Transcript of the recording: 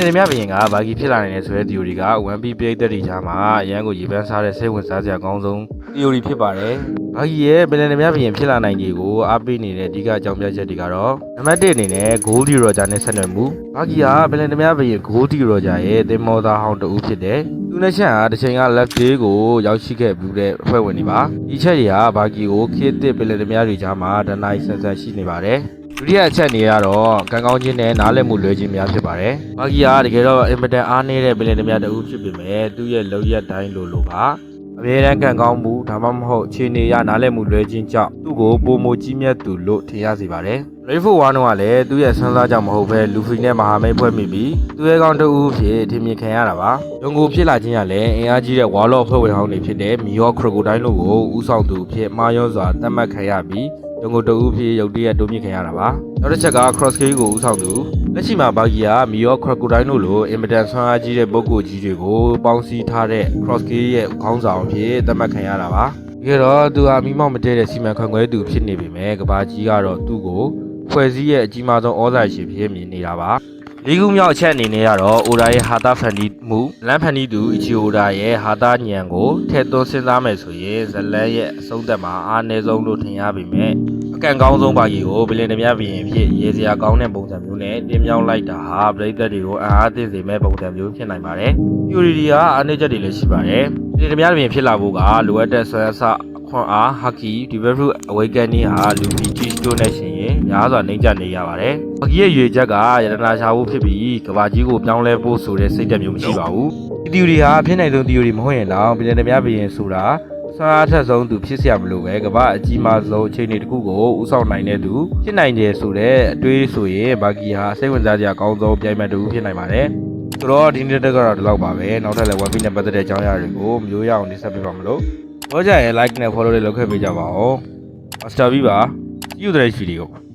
နေမြပြင်ကဘာကြီးဖြစ်လာနေတဲ့ဆိုတဲ့ theory က 1P ပြိတ္တတွေကြားမှာအရန်ကိုရေပန်းစားတဲ့စိတ်ဝင်စားစရာအကောင်းဆုံး theory ဖြစ်ပါတယ်။ဘာကြီးရဲ့နေမြပြင်ဖြစ်လာနိုင်ခြေကိုအားပေးနေတဲ့အဓိကအကြောင်းပြချက်တွေကတော့နံပါတ်1အနေနဲ့ Goldie Roger နဲ့ဆက်နွယ်မှုဘာကြီးကနေမြပြင် Goldie Roger ရဲ့သင်္ဘောသားဟောင်းတူဖြစ်တယ်။သူနဲ့ချက်ဟာတစ်ချိန်က left day ကိုရောက်ရှိခဲ့ပြီးတဲ့အဖွဲ့ဝင်တွေပါ။ဒီချက်တွေကဘာကြီးကိုခေတ်သစ်နေမြတွေကြားမှာဒနိုင်ဆန်ဆန်ရှိနေပါတယ်။ဒုတိယအချက်နေရတော့ကံကောင်းခြင်းနဲ့နားလည်မှုလွဲခြင်းများဖြစ်ပါတယ်။ဘာကြီးကတကယ်တော့အင်မတန်အားနည်းတဲ့ပင်လယ်သမားတူဖြစ်ပေမဲ့သူ့ရဲ့လုံရက်တိုင်းလိုပါအမြဲတမ်းကံကောင်းမှုဒါမှမဟုတ်ခြေနေရနားလည်မှုလွဲခြင်းကြောင့်သူ့ကိုပုံမကြီးမြတ်သူလို့ထင်ရစေပါတယ်။ Rayford 1ကလည်းသူ့ရဲ့ဆန်းစားကြောင့်မဟုတ်ဘဲလူဖီနဲ့မဟာမိတ်ဖွဲ့မိပြီးသူ့ရဲ့ကောင်တူဖြစ်ထင်မြင်ခံရတာပါ။ရုံကိုဖြစ်လာခြင်းကလည်းအင်အားကြီးတဲ့ဝါလော့ဖွဲ့ဝင်ဟောင်းတွေဖြစ်တဲ့မီယောခရိုကိုဒိုင်းတို့ကိုဥဆောင်သူဖြစ်မှားရောစွာတတ်မှတ်ခံရပြီးရုံကိုတူဖြစ်ရုပ်တရက်တိုးမြင့်ခံရတာပါ။နောက်တစ်ချက်က cross scale ကိုဥဆောင်သူလက်ရှိမှာဘာကြီးကမီယောခရိုကိုဒိုင်းတို့လိုအင်မတန်ဆွမ်းအားကြီးတဲ့ပုဂ္ဂိုလ်ကြီးတွေကိုပေါင်းစည်းထားတဲ့ cross scale ရဲ့ခေါင်းဆောင်ဖြစ်တတ်မှတ်ခံရတာပါ။ဒီတော့သူဟာမိမောက်မတည့်တဲ့စီမံခန့်ခွဲသူဖြစ်နေပေမဲ့ကဘာကြီးကတော့သူ့ကိုဖွဲ့စည်းရဲ့အကြီးမားဆုံးဩဇာရှင်ဖြစ်မြင်နေတာပါလေးခုမြောက်အချက်အနေနဲ့ကတော့အိုဒါရဲ့ဟာတာဖန်တီးမှုလမ်းဖန်တီးသူအချီအိုဒါရဲ့ဟာတာညံကိုထည့်သွင်းစဉ်းစားမယ်ဆိုရင်ဇလန်ရဲ့အဆုံးသက်မှာအားနည်းဆုံးလို့ထင်ရပေမဲ့အကန့်ကောင်းဆုံးပါကြီးကိုဘလင်တမပြင်ဖြစ်ရေစရာကောင်းတဲ့ပုံစံမျိုးနဲ့တင်မြောင်းလိုက်တာဟာပရိသတ်တွေကိုအားသိစေမဲ့ပုံစံမျိုးဖြစ်နိုင်ပါတယ်။ theory တွေကအားနည်းချက်တွေလည်းရှိပါတယ်။ဘလင်တမပြင်ဖြစ်လာဖို့ကလိုအပ်တဲ့ဆွမ်းဆခွန်အားဟကီဒီဘက်ဖရုအဝေကန်နီဟာလူပီတီစတိုနဲ့ရှင်ရင်များစွာနှိမ့်ကျနေရပါတယ်။ဟကီရဲ့ရွေချက်ကရတနာရှာဖို့ဖြစ်ပြီးကဘာကြီးကိုပြောင်းလဲဖို့ဆိုတဲ့စိတ်ဓာတ်မျိုးမရှိပါဘူး။ဒီ theory ဟာဖြစ်နိုင်ဆုံး theory မဟုတ်ရင်တော့ဘလင်တမပြင်ဆိုတာဆွမ်းအားထက်ဆုံးသူဖြစ်เสียမလို့ပဲကဘာအကြီးမားဆုံးအခြေအနေတစ်ခုကိုဥဆောင်နိုင်တဲ့သူဖြစ်နိုင်တယ်ဆိုတဲ့အတွေးဆိုရင်ဘာဂီဟာစိတ်ဝင်စားစရာအကောင်းဆုံးပြိုင်မဲ့တူဖြစ်နိုင်ပါတယ်။ဆိုတော့ဒီနေ့တက်ကတော့ဒီလောက်ပါပဲ။နောက်ထပ်လည်း 1P နဲ့ပတ်သက်တဲ့အကြောင်းအရာတွေကိုမျိုးရအောင်တင်ဆက်ပေးပါမလို့။ဘောကြရဲ့ like နဲ့ follow တွေလုပ်ခဲ့ပေးကြပါဦး။ Master V ပါ See you the next video